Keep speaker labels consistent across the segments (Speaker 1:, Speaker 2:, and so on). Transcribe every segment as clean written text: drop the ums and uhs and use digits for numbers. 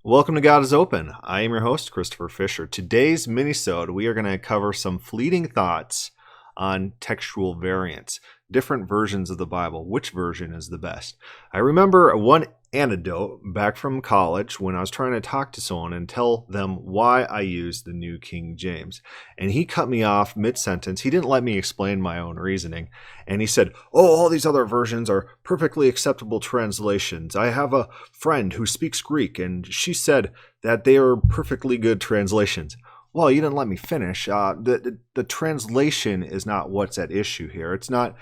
Speaker 1: Welcome to God is Open. I am your host, Christopher Fisher. Today's minisode, we are going to cover some fleeting thoughts on textual variants, different versions of the Bible. Which version is the best? I remember one anecdote back from college when I was trying to talk to someone and tell them why I used the New King James. And he cut me off mid-sentence. He didn't let me explain my own reasoning. And he said, all these other versions are perfectly acceptable translations. I have a friend who speaks Greek, and she said that they are perfectly good translations. Well, you didn't let me finish. The translation is not what's at issue here. It's not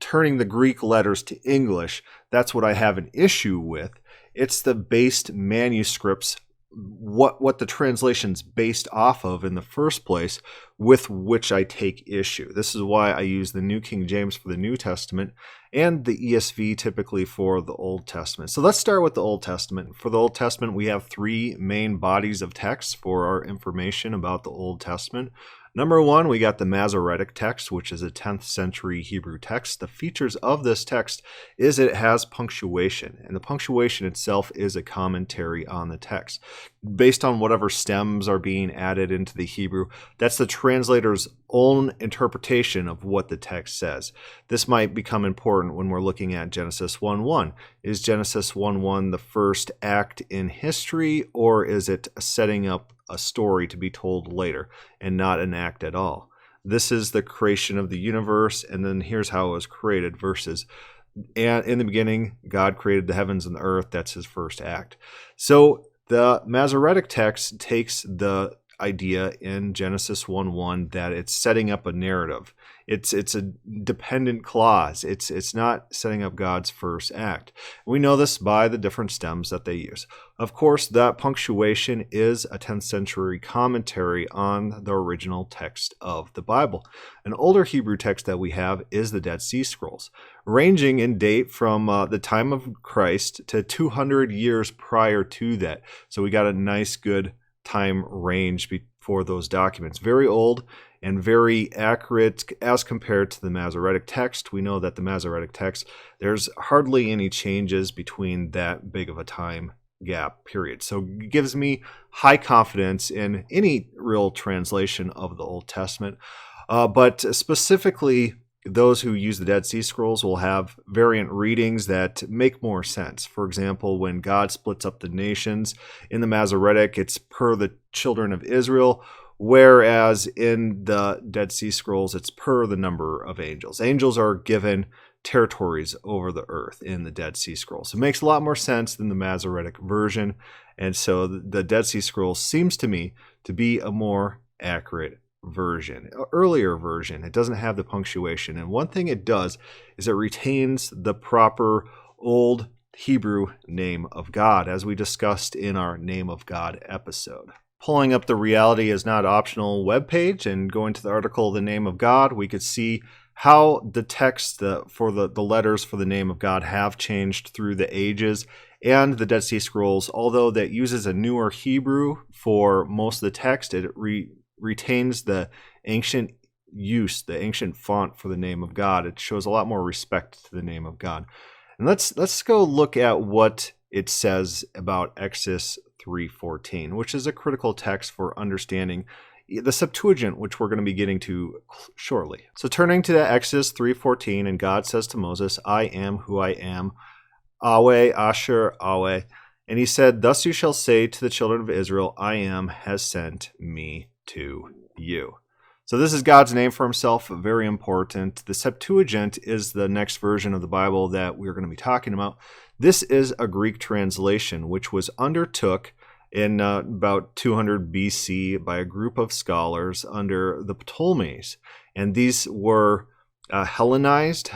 Speaker 1: turning the Greek letters to English. That's what I have an issue with. It's the based manuscripts, what the translation's based off of in the first place, with which I take issue. This is why I use the New King James for the New Testament and the ESV typically for the Old Testament. So let's start with the Old Testament. For the Old Testament, we have three main bodies of text for our information about the Old Testament. Number one, we got the Masoretic text, which is a 10th century Hebrew text. The features of this text is it has punctuation, and the punctuation itself is a commentary on the text. Based on whatever stems are being added into the Hebrew, that's the translator's own interpretation of what the text says. This might become important when we're looking at Genesis 1:1. Is Genesis 1:1 the first act in history, or is it setting up a story to be told later and not an act at all? This is the creation of the universe, and then here's how it was created versus, and in the beginning, God created the heavens and the earth. That's his first act. So the Masoretic text takes the idea in Genesis 1:1 that it's setting up a narrative. It's a dependent clause. It's not setting up God's first act. We know this by the different stems that they use. Of course, that punctuation is a 10th century commentary on the original text of the Bible. An older Hebrew text that we have is the Dead Sea Scrolls, ranging in date from the time of Christ to 200 years prior to that. So we got a nice, good time range for those documents. Very old and very accurate as compared to the Masoretic text. We know that the Masoretic text, there's hardly any changes between that big of a time gap period. So it gives me high confidence in any real translation of the Old Testament. But specifically, those who use the Dead Sea Scrolls will have variant readings that make more sense. For example, when God splits up the nations, in the Masoretic, it's per the children of Israel, whereas in the Dead Sea Scrolls, it's per the number of angels. Angels are given territories over the earth in the Dead Sea Scrolls. It makes a lot more sense than the Masoretic version, and so the Dead Sea Scrolls seems to me to be a more accurate version, earlier version. It doesn't have the punctuation, and one thing it does is it retains the proper old Hebrew name of God, as we discussed in our Name of God episode. Pulling up the Reality is Not Optional webpage and going to the article The Name of God, we could see how the text for the letters for the name of God have changed through the ages. And the Dead Sea Scrolls, although that uses a newer Hebrew for most of the text, it retains the ancient use, the ancient font for the name of God. It shows a lot more respect to the name of God. And let's go look at what it says about Exodus 3:14, which is a critical text for understanding the Septuagint, which we're going to be getting to shortly. So turning to Exodus 3:14, and God says to Moses, I am who I am, Yahweh, Asher, Yahweh. And he said, thus you shall say to the children of Israel, I am has sent me to you. So this is God's name for himself, very important. The Septuagint is the next version of the Bible that we're going to be talking about. This is a Greek translation, which was undertook in about 200 BC by a group of scholars under the Ptolemies. And these were Hellenized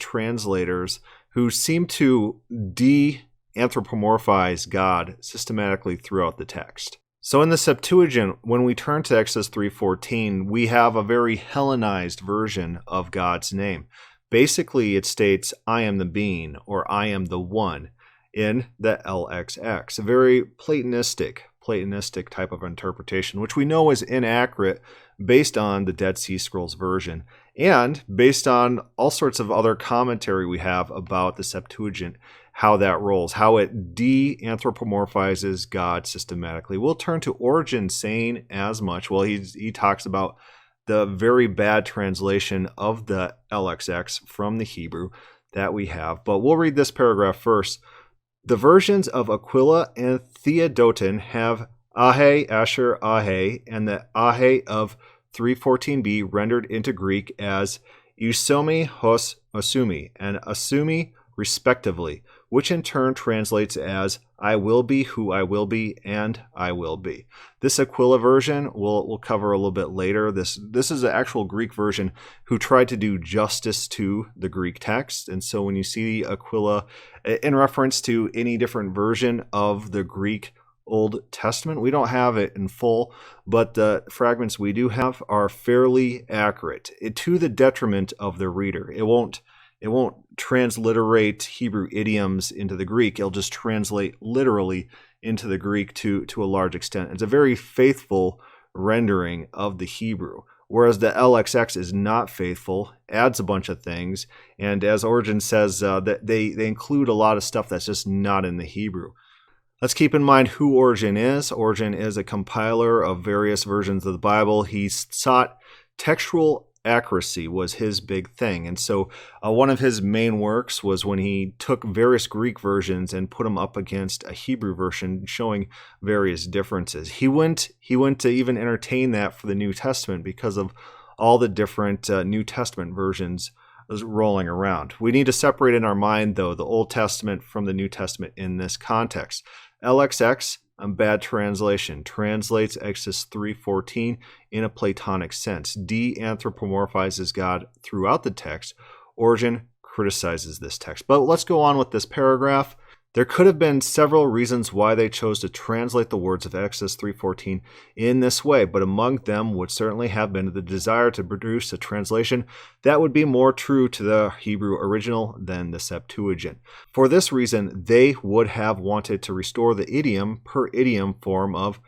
Speaker 1: translators who seem to de-anthropomorphize God systematically throughout the text. So in the Septuagint, when we turn to Exodus 3:14, we have a very Hellenized version of God's name. Basically, it states, I am the being, or I am the one, in the LXX. A very Platonistic type of interpretation, which we know is inaccurate based on the Dead Sea Scrolls version, and based on all sorts of other commentary we have about the Septuagint how that rolls, how it de-anthropomorphizes God systematically. We'll turn to Origen saying as much. Well, he talks about the very bad translation of the LXX from the Hebrew that we have. But we'll read this paragraph first. The versions of Aquila and Theodotin have ahe, asher, ahe, and the ahe of 314b rendered into Greek as eusomi, hos, asumi, and asumi respectively, which in turn translates as I will be who I will be and I will be. This Aquila version we'll cover a little bit later. This is the actual Greek version who tried to do justice to the Greek text. And so when you see Aquila in reference to any different version of the Greek Old Testament, we don't have it in full, but the fragments we do have are fairly accurate, to the detriment of the reader. It won't transliterate Hebrew idioms into the Greek. It'll just translate literally into the Greek to a large extent. It's a very faithful rendering of the Hebrew, whereas the LXX is not faithful, adds a bunch of things, and as Origen says, that they include a lot of stuff that's just not in the Hebrew. Let's keep in mind who Origen is. Origen is a compiler of various versions of the Bible. He sought textual accuracy was his big thing. And so one of his main works was when he took various Greek versions and put them up against a Hebrew version, showing various differences. He went to even entertain that for the New Testament because of all the different New Testament versions rolling around. We need to separate in our mind, though, the Old Testament from the New Testament in this context. LXX, a bad translation, translates Exodus 3:14 in a Platonic sense, de-anthropomorphizes God throughout the text. Origen criticizes this text. But let's go on with this paragraph. There could have been several reasons why they chose to translate the words of Exodus 3:14 in this way, but among them would certainly have been the desire to produce a translation that would be more true to the Hebrew original than the Septuagint. For this reason, they would have wanted to restore the idiom per idiom form of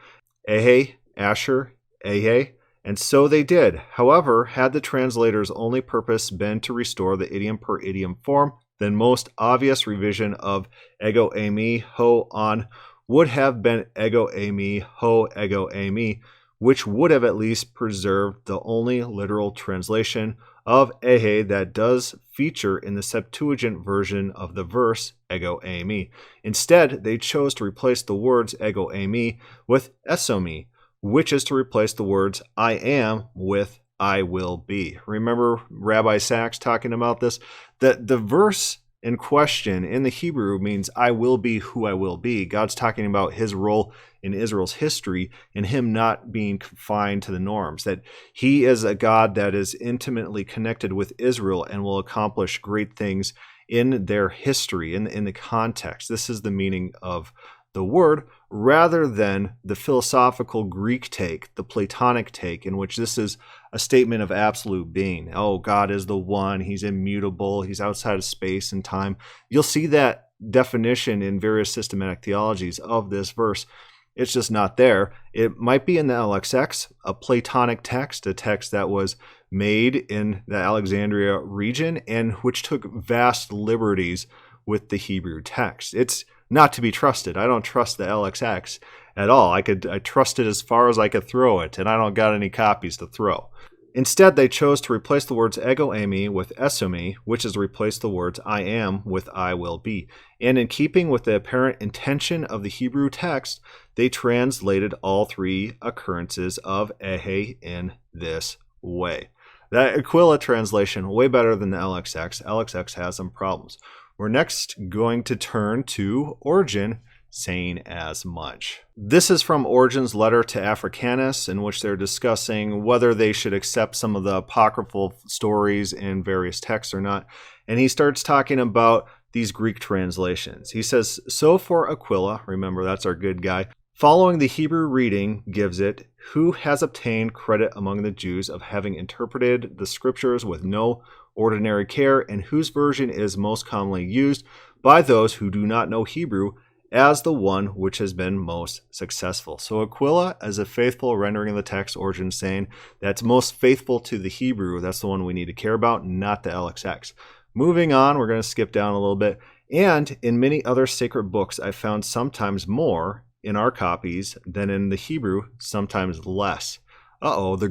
Speaker 1: ehe, asher, ehe, and so they did. However, had the translator's only purpose been to restore the idiom per idiom form, then most obvious revision of ego eimi ho on would have been ego eimi ho ego eimi, which would have at least preserved the only literal translation of ehe that does feature in the Septuagint version of the verse ego eimi. Instead, they chose to replace the words ego eimi with esomi, which is to replace the words I am with I will be. Remember Rabbi Sachs talking about this? That the verse in question in the Hebrew means I will be who I will be. God's talking about his role in Israel's history and him not being confined to the norms, that he is a God that is intimately connected with Israel and will accomplish great things in their history, in the context. This is the meaning of the word, rather than the philosophical Greek take, the Platonic take, in which this is a statement of absolute being. Oh, God is the one, he's immutable, he's outside of space and time. You'll see that definition in various systematic theologies of this verse. It's just not there. It might be in the LXX, a Platonic text, a text that was made in the Alexandria region and which took vast liberties with the Hebrew text. It's not to be trusted. I don't trust the LXX at all. I trust it as far as I could throw it, and I don't got any copies to throw. Instead, they chose to replace the words ego eimi with esomi, which is to replace the words I am with I will be. And in keeping with the apparent intention of the Hebrew text, they translated all three occurrences of ehe in this way. That Aquila translation, way better than the LXX. LXX has some problems. We're next going to turn to Origen saying as much. This is from Origen's letter to Africanus, in which they're discussing whether they should accept some of the apocryphal stories in various texts or not. And he starts talking about these Greek translations. He says, so for Aquila, remember that's our good guy, following the Hebrew reading gives it, who has obtained credit among the Jews of having interpreted the scriptures with no ordinary care, and whose version is most commonly used by those who do not know Hebrew as the one which has been most successful. So Aquila, as a faithful rendering of the text, Origen saying that's most faithful to the Hebrew. That's the one we need to care about, not the LXX. Moving on, we're going to skip down a little bit. And in many other sacred books, I found sometimes more in our copies than in the Hebrew, sometimes less. The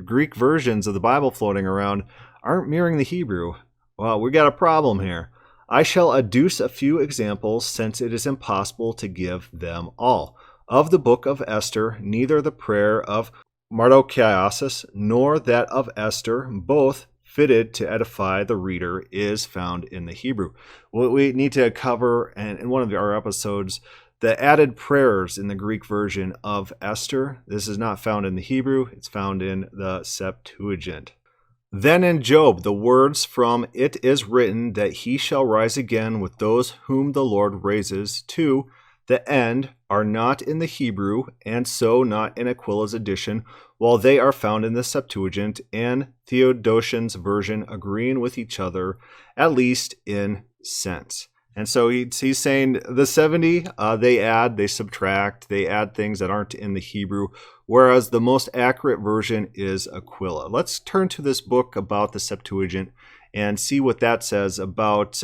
Speaker 1: Greek versions of the Bible floating around aren't mirroring the Hebrew. Well, we got a problem here. I shall adduce a few examples since it is impossible to give them all. Of the book of Esther, neither the prayer of Mardochaios nor that of Esther, both fitted to edify the reader, is found in the Hebrew. What we need to cover in one of our episodes, the added prayers in the Greek version of Esther. This is not found in the Hebrew. It's found in the Septuagint. Then in Job, the words from "It is written that he shall rise again with those whom the Lord raises," to the end, are not in the Hebrew, and so not in Aquila's edition, while they are found in the Septuagint and Theodosian's version, agreeing with each other, at least in sense. And so he's saying the 70, they add, they subtract, they add things that aren't in the Hebrew, whereas the most accurate version is Aquila. Let's turn to this book about the Septuagint and see what that says about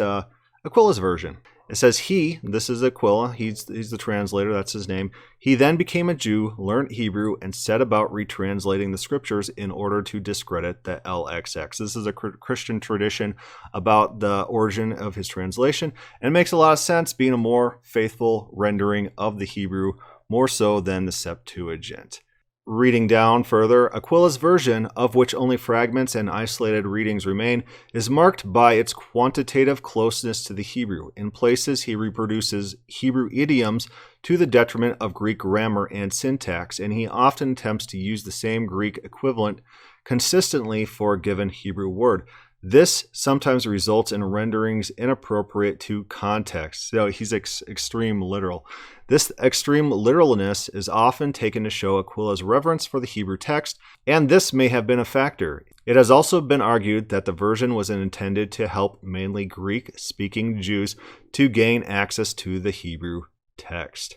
Speaker 1: Aquila's version. It says this is Aquila, he's the translator, that's his name. He then became a Jew, learned Hebrew, and set about retranslating the scriptures in order to discredit the LXX. This is a Christian tradition about the origin of his translation, and it makes a lot of sense, being a more faithful rendering of the Hebrew, more so than the Septuagint. Reading down further, Aquila's version, of which only fragments and isolated readings remain, is marked by its quantitative closeness to the Hebrew. In places, he reproduces Hebrew idioms to the detriment of Greek grammar and syntax, and he often attempts to use the same Greek equivalent consistently for a given Hebrew word. This sometimes results in renderings inappropriate to context. So he's extreme literal. This extreme literalness is often taken to show Aquila's reverence for the Hebrew text, and this may have been a factor. It has also been argued that the version was intended to help mainly Greek-speaking Jews to gain access to the Hebrew text.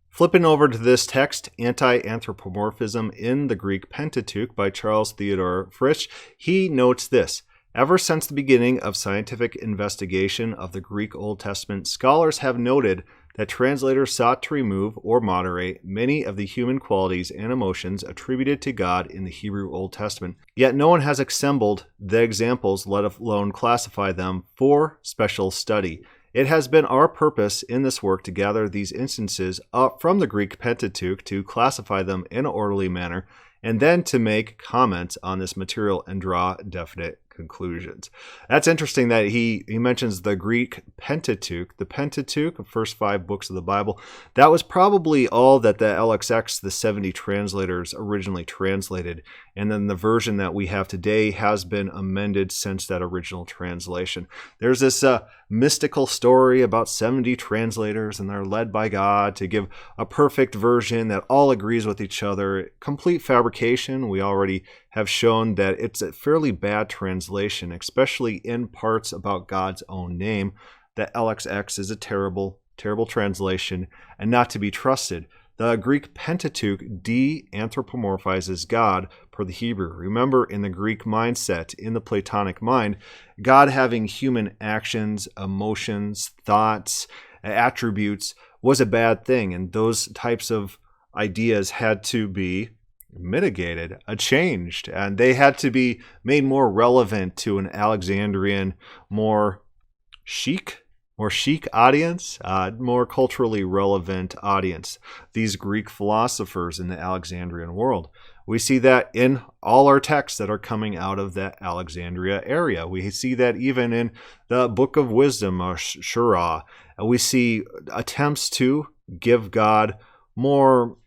Speaker 1: Flipping over to this text, Anti-Anthropomorphism in the Greek Pentateuch by Charles Theodore Frisch, he notes this: ever since the beginning of scientific investigation of the Greek Old Testament, scholars have noted that translators sought to remove or moderate many of the human qualities and emotions attributed to God in the Hebrew Old Testament. Yet no one has assembled the examples, let alone classify them, for special study. It has been our purpose in this work to gather these instances up from the Greek Pentateuch, to classify them in an orderly manner, and then to make comments on this material and draw definite conclusions. That's interesting that he mentions the Greek Pentateuch. The Pentateuch, the first 5 books of the Bible, that was probably all that the LXX, the 70 translators, originally translated. And then the version that we have today has been amended since that original translation. There's this mystical story about 70 translators, and they're led by God to give a perfect version that all agrees with each other. Complete fabrication. We already have shown that it's a fairly bad translation, especially in parts about God's own name. The LXX is a terrible, terrible translation and not to be trusted. The Greek Pentateuch de-anthropomorphizes God per the Hebrew. Remember, in the Greek mindset, in the Platonic mind, God having human actions, emotions, thoughts, attributes was a bad thing, and those types of ideas had to be mitigated, changed, and they had to be made more relevant to an Alexandrian, more chic audience, more culturally relevant audience. These Greek philosophers in the Alexandrian world. We see that in all our texts that are coming out of that Alexandria area. We see that even in the Book of Wisdom, or Shura. We see attempts to give God more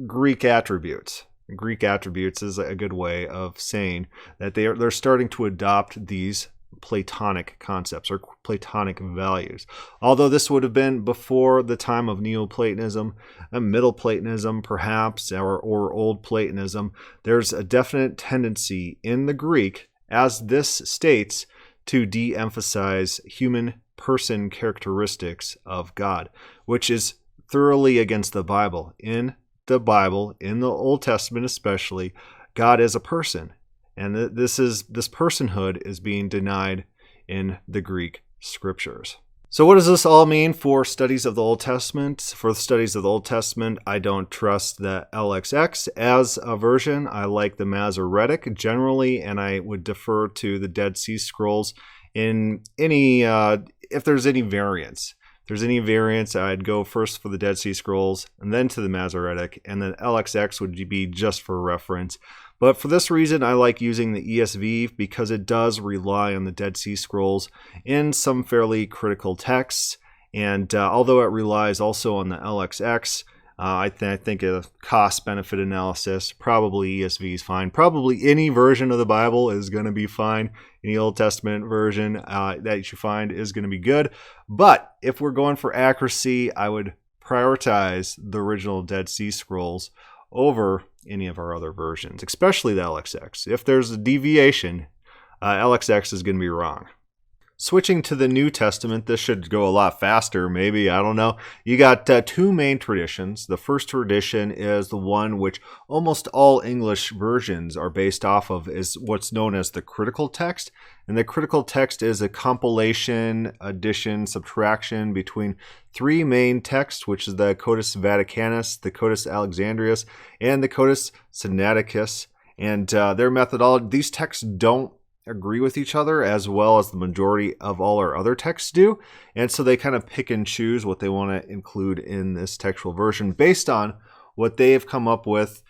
Speaker 1: Greek attributes. Greek attributes is a good way of saying that they're starting to adopt these Platonic concepts or Platonic values. Although this would have been before the time of Neoplatonism, Middle Platonism perhaps, or Old Platonism, there's a definite tendency in the Greek, as this states, to de-emphasize human person characteristics of God, which is thoroughly against the Bible. In the Bible, in the Old Testament especially, God is a person. And this personhood is being denied in the Greek scriptures. So what does this all mean for studies of the Old Testament? For the studies of the Old Testament, I don't trust the LXX as a version. I like the Masoretic generally, and I would defer to the Dead Sea Scrolls in any, if there's any variance. If there's any variance, I'd go first for the Dead Sea Scrolls, and then to the Masoretic, and then LXX would be just for reference. But for this reason, I like using the ESV because it does rely on the Dead Sea Scrolls in some fairly critical texts. And although it relies also on the LXX, I think a cost-benefit analysis, probably ESV is fine. Probably any version of the Bible is going to be fine. Any Old Testament version that you find is going to be good. But if we're going for accuracy, I would prioritize the original Dead Sea Scrolls over any of our other versions, especially the LXX. If there's a deviation, LXX is going to be wrong. Switching to the New Testament, this should go a lot faster, maybe, I don't know. You got two main traditions. The first tradition is the one which almost all English versions are based off of, is what's known as the critical text. And the critical text is a compilation, addition, subtraction between three main texts, which is the Codex Vaticanus, the Codex Alexandrinus, and the Codex Sinaiticus. And their methodology, these texts don't agree with each other as well as the majority of all our other texts do. And so they kind of pick and choose what they want to include in this textual version based on what they've come up with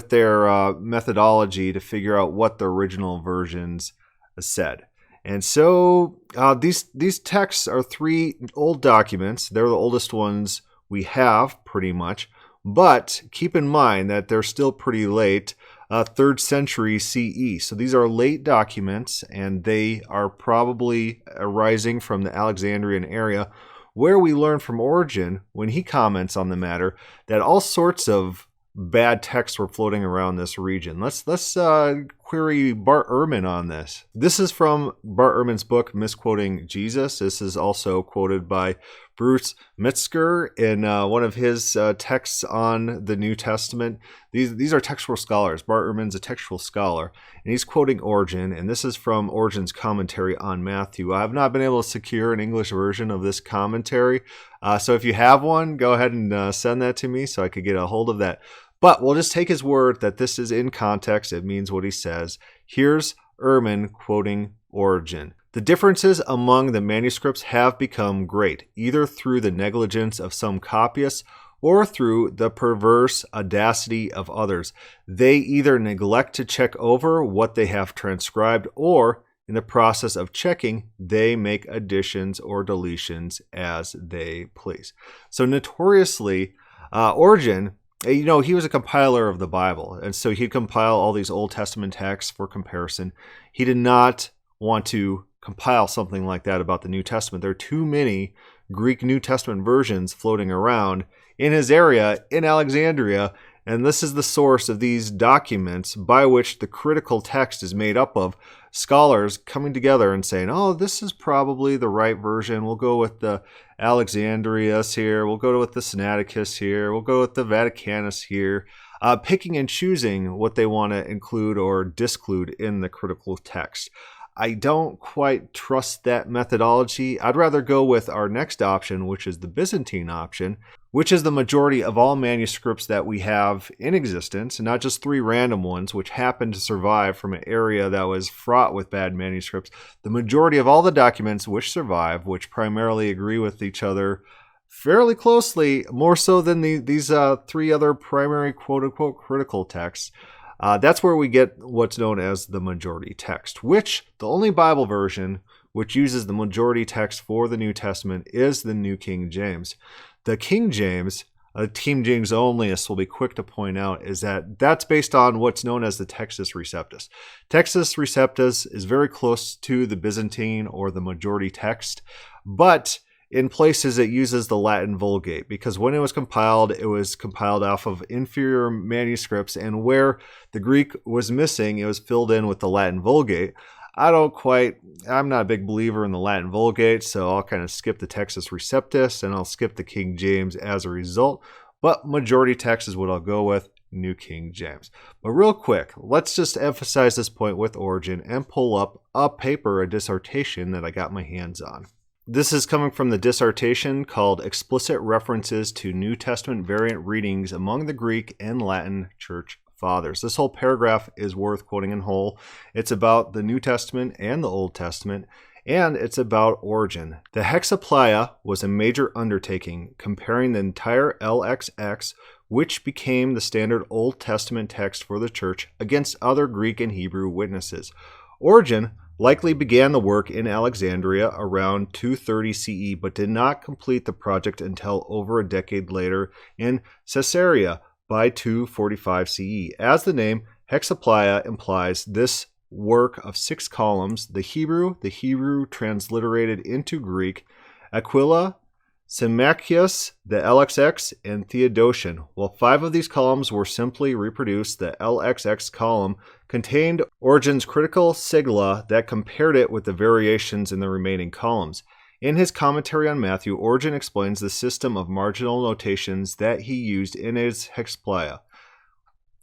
Speaker 1: their methodology to figure out what the original versions said. And so these texts are three old documents. They're the oldest ones we have, pretty much. But keep in mind that they're still pretty late, 3rd century CE. So these are late documents, and they are probably arising from the Alexandrian area, where we learn from Origen, when he comments on the matter, that all sorts of bad texts were floating around this region. Let's query Bart Ehrman on this. This is from Bart Ehrman's book, Misquoting Jesus. This is also quoted by Bruce Metzger in one of his texts on the New Testament. These are textual scholars. Bart Ehrman's a textual scholar, and he's quoting Origen, and this is from Origen's commentary on Matthew. I have not been able to secure an English version of this commentary, so if you have one, go ahead and send that to me so I could get a hold of that. But we'll just take his word that this is in context. It means what he says. Here's Ehrman quoting Origen. The differences among the manuscripts have become great, either through the negligence of some copyists or through the perverse audacity of others. They either neglect to check over what they have transcribed, or in the process of checking, they make additions or deletions as they please. So notoriously, Origen, he was a compiler of the Bible, and so he'd compile all these Old Testament texts for comparison. He did not want to compile something like that about the New Testament. There are too many Greek New Testament versions floating around in his area, in Alexandria, and this is the source of these documents by which the critical text is made up of scholars coming together and saying, oh, this is probably the right version. We'll go with the Alexandrinus here. We'll go with the Sinaiticus here. We'll go with the Vaticanus here. Picking and choosing what they want to include or disclude in the critical text. I don't quite trust that methodology. I'd rather go with our next option, which is the Byzantine option, which is the majority of all manuscripts that we have in existence, and not just three random ones, which happen to survive from an area that was fraught with bad manuscripts. The majority of all the documents which survive, which primarily agree with each other fairly closely, more so than these three other primary quote-unquote critical texts, that's where we get what's known as the majority text, which the only Bible version which uses the majority text for the New Testament is the New King James. The King James, King James onlyists will be quick to point out, is that that's based on what's known as the Textus Receptus. Textus Receptus is very close to the Byzantine or the majority text, but in places it uses the Latin Vulgate, because when it was compiled off of inferior manuscripts, and where the Greek was missing, it was filled in with the Latin Vulgate. I'm not a big believer in the Latin Vulgate, so I'll kind of skip the Textus Receptus, and I'll skip the King James as a result. But majority text is what I'll go with, New King James. But real quick, let's just emphasize this point with Origen and pull up a paper, a dissertation that I got my hands on. This is coming from the dissertation called Explicit References to New Testament Variant Readings Among the Greek and Latin Church Fathers. This whole paragraph is worth quoting in whole. It's about the New Testament and the Old Testament, and it's about Origen. The Hexapleia was a major undertaking, comparing the entire LXX, which became the standard Old Testament text for the church, against other Greek and Hebrew witnesses. Origen likely began the work in Alexandria around 230 CE, but did not complete the project until over a decade later in Caesarea by 245 CE. As the name Hexapleia implies, this work of 6 columns, the Hebrew transliterated into Greek, Aquila, Symmachus, the LXX, and Theodotion. While 5 of these columns were simply reproduced, the LXX column contained Origen's critical sigilla that compared it with the variations in the remaining columns. In his commentary on Matthew, Origen explains the system of marginal notations that he used in his Hexapleia.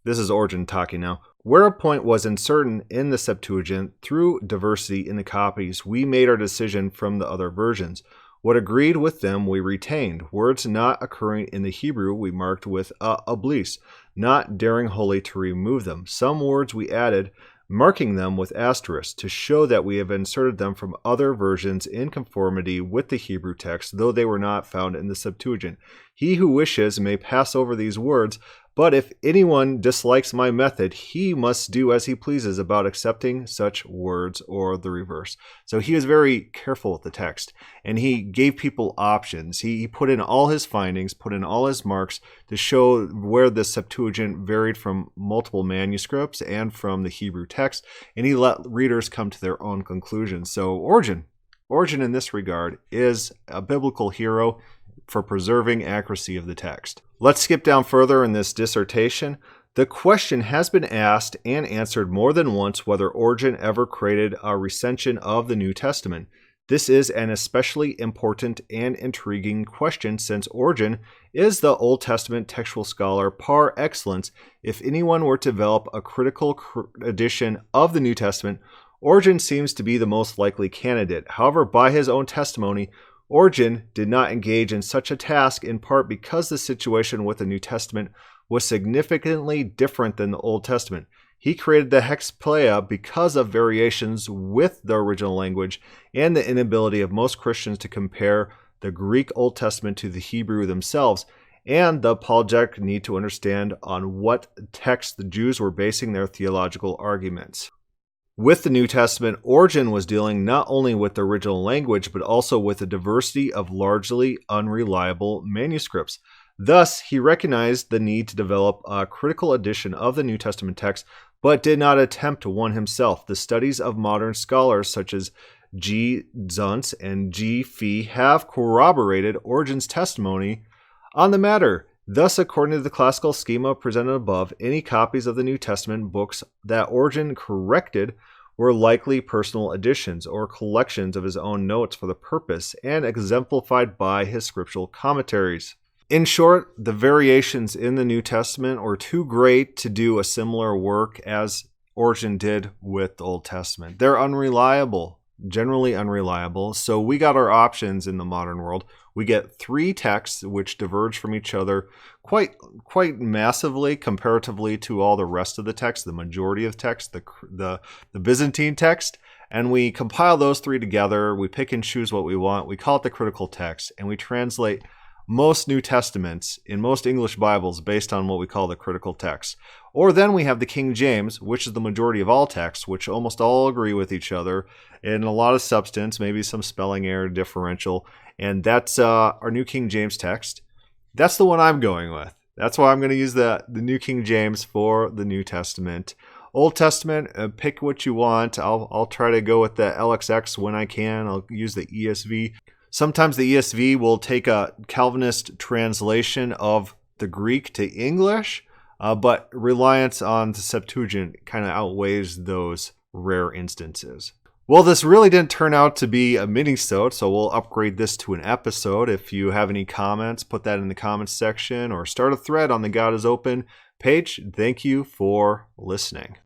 Speaker 1: This is Origen talking now. Where a point was uncertain in the Septuagint, through diversity in the copies, we made our decision from the other versions. What agreed with them we retained. Words not occurring in the Hebrew we marked with oblis, not daring wholly to remove them. Some words we added, marking them with asterisks, to show that we have inserted them from other versions in conformity with the Hebrew text, though they were not found in the Septuagint. He who wishes may pass over these words, but if anyone dislikes my method, he must do as he pleases about accepting such words or the reverse. So he was very careful with the text, and he gave people options. He put in all his findings, put in all his marks to show where the Septuagint varied from multiple manuscripts and from the Hebrew text, and he let readers come to their own conclusions. So Origen in this regard is a biblical hero for preserving accuracy of the text. Let's skip down further in this dissertation. The question has been asked and answered more than once whether Origen ever created a recension of the New Testament. This is an especially important and intriguing question since Origen is the Old Testament textual scholar par excellence. If anyone were to develop a critical edition of the New Testament, Origen seems to be the most likely candidate. However, by his own testimony, Origen did not engage in such a task, in part because the situation with the New Testament was significantly different than the Old Testament. He created the Hexapleia because of variations with the original language and the inability of most Christians to compare the Greek Old Testament to the Hebrew themselves, and the apologetic need to understand on what text the Jews were basing their theological arguments. With the New Testament, Origen was dealing not only with the original language, but also with a diversity of largely unreliable manuscripts. Thus, he recognized the need to develop a critical edition of the New Testament text, but did not attempt one himself. The studies of modern scholars such as G. Zuntz and G. Fee have corroborated Origen's testimony on the matter. Thus, according to the classical schema presented above, any copies of the New Testament books that Origen corrected were likely personal editions or collections of his own notes for the purpose and exemplified by his scriptural commentaries. In short, the variations in the New Testament were too great to do a similar work as Origen did with the Old Testament. They're unreliable, generally unreliable, so we got our options in the modern world. We get 3 texts which diverge from each other quite massively comparatively to all the rest of the text, the majority of text, the Byzantine text, and we compile those 3 together. We pick and choose what we want. We call it the critical text, and we translate most New Testaments in most English Bibles based on what we call the critical text. Or then we have the King James, which is the majority of all texts, which almost all agree with each other in a lot of substance, maybe some spelling error, differential, and that's our New King James text. That's the one I'm going with. That's why I'm going to use the New King James for the New Testament. Old Testament, pick what you want. I'll try to go with the LXX when I can. I'll use the ESV. Sometimes the ESV will take a Calvinist translation of the Greek to English, but reliance on the Septuagint kind of outweighs those rare instances. Well, this really didn't turn out to be a mini-sode, so we'll upgrade this to an episode. If you have any comments, put that in the comments section or start a thread on the God is Open page. Thank you for listening.